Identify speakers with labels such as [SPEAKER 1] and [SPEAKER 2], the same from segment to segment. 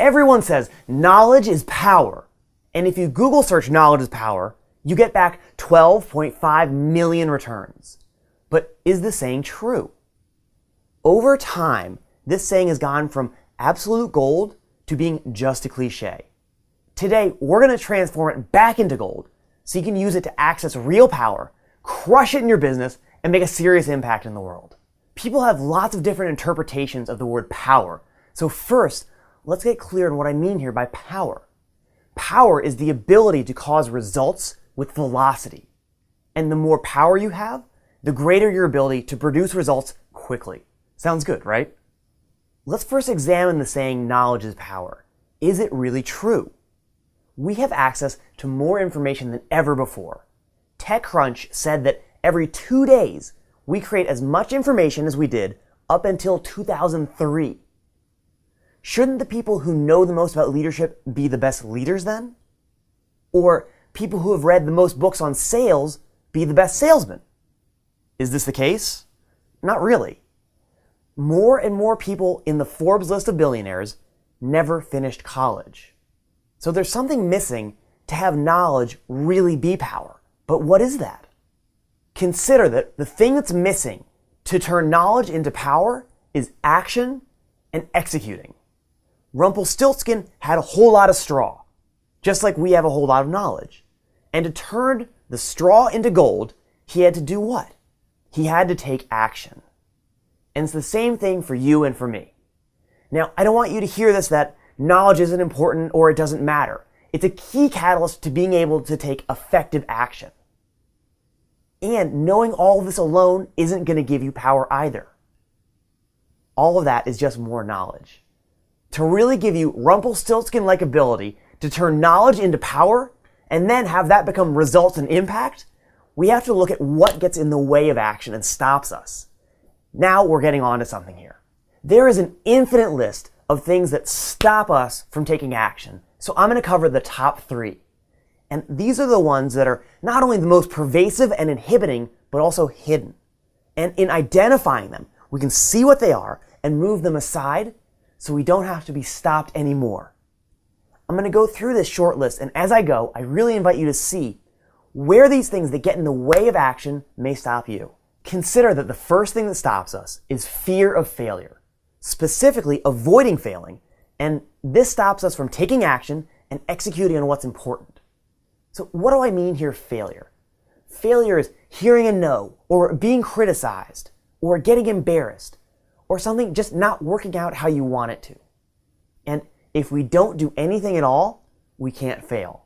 [SPEAKER 1] Everyone says knowledge is power. And if you Google search knowledge is power, you get back 12.5 million returns. But is the saying true? Over time, this saying has gone from absolute gold to being just a cliche. Today, we're going to transform it back into gold so you can use it to access real power, crush it in your business, and make a serious impact in the world. People have lots of different interpretations of the word power. So first, let's get clear on what I mean here by power. Power is the ability to cause results with velocity. And the more power you have, the greater your ability to produce results quickly. Sounds good, right? Let's first examine the saying knowledge is power. Is it really true? We have access to more information than ever before. TechCrunch said that every 2 days, we create as much information as we did up until 2003. Shouldn't the people who know the most about leadership be the best leaders then? Or people who have read the most books on sales be the best salesmen? Is this the case? Not really. More and more people in the Forbes list of billionaires never finished college. So there's something missing to have knowledge really be power. But what is that? Consider that the thing that's missing to turn knowledge into power is action and executing. Rumpelstiltskin had a whole lot of straw, just like we have a whole lot of knowledge. And to turn the straw into gold, he had to do what? He had to take action. And it's the same thing for you and for me. Now, I don't want you to hear this that knowledge isn't important or it doesn't matter. It's a key catalyst to being able to take effective action. And knowing all of this alone isn't going to give you power either. All of that is just more knowledge. To really give you Rumpelstiltskin-like ability to turn knowledge into power and then have that become results and impact, we have to look at what gets in the way of action and stops us. Now we're getting on to something here. There is an infinite list of things that stop us from taking action, so I'm going to cover the top 3. And these are the ones that are not only the most pervasive and inhibiting, but also hidden. And in identifying them, we can see what they are and move them aside so we don't have to be stopped anymore. I'm going to go through this short list, and as I go, I really invite you to see where these things that get in the way of action may stop you. Consider that the first thing that stops us is fear of failure, specifically avoiding failing, and this stops us from taking action and executing on what's important. So what do I mean here, failure? Failure is hearing a no, or being criticized, or getting embarrassed, or something just not working out how you want it to. And if we don't do anything at all, we can't fail.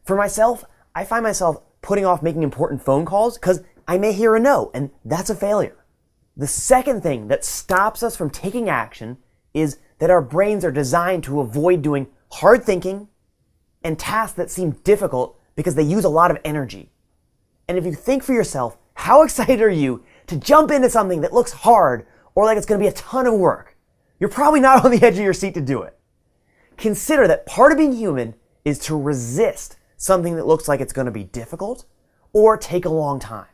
[SPEAKER 1] For myself, I find myself putting off making important phone calls because I may hear a no, and that's a failure. The second thing that stops us from taking action is that our brains are designed to avoid doing hard thinking and tasks that seem difficult because they use a lot of energy. And if you think for yourself, how excited are you to jump into something that looks hard or like it's going to be a ton of work? You're probably not on the edge of your seat to do it. Consider that part of being human is to resist something that looks like it's going to be difficult or take a long time.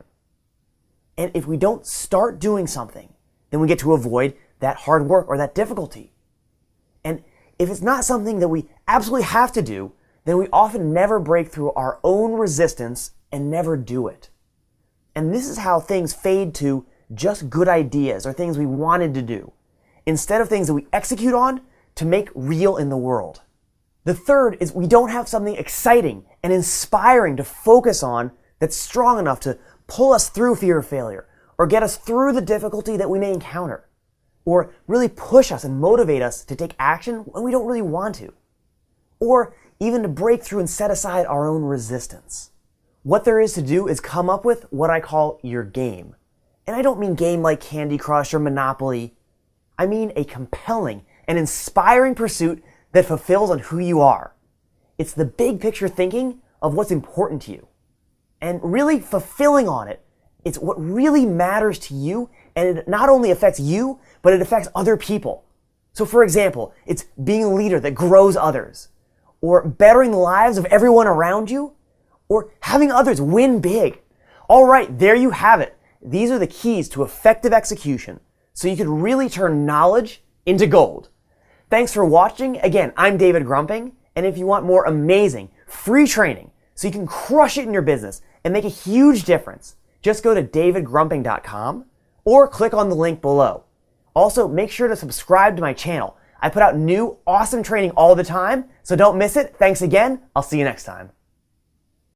[SPEAKER 1] And if we don't start doing something, then we get to avoid that hard work or that difficulty. And if it's not something that we absolutely have to do, then we often never break through our own resistance and never do it. And this is how things fade to just good ideas or things we wanted to do, instead of things that we execute on to make real in the world. The third is we don't have something exciting and inspiring to focus on that's strong enough to pull us through fear of failure, or get us through the difficulty that we may encounter, or really push us and motivate us to take action when we don't really want to, or even to break through and set aside our own resistance. What there is to do is come up with what I call your game. And I don't mean game like Candy Crush or Monopoly. I mean a compelling and inspiring pursuit that fulfills on who you are. It's the big picture thinking of what's important to you. And really fulfilling on it, it's what really matters to you, and it not only affects you, but it affects other people. So for example, it's being a leader that grows others, or bettering the lives of everyone around you, or having others win big. All right, there you have it. These are the keys to effective execution, so you can really turn knowledge into gold. Thanks for watching. Again, I'm David Grumping, and if you want more amazing free training so you can crush it in your business and make a huge difference, just go to davidgrumping.com or click on the link below. Also, make sure to subscribe to my channel. I put out new awesome training all the time, so don't miss it. Thanks again. I'll see you next time.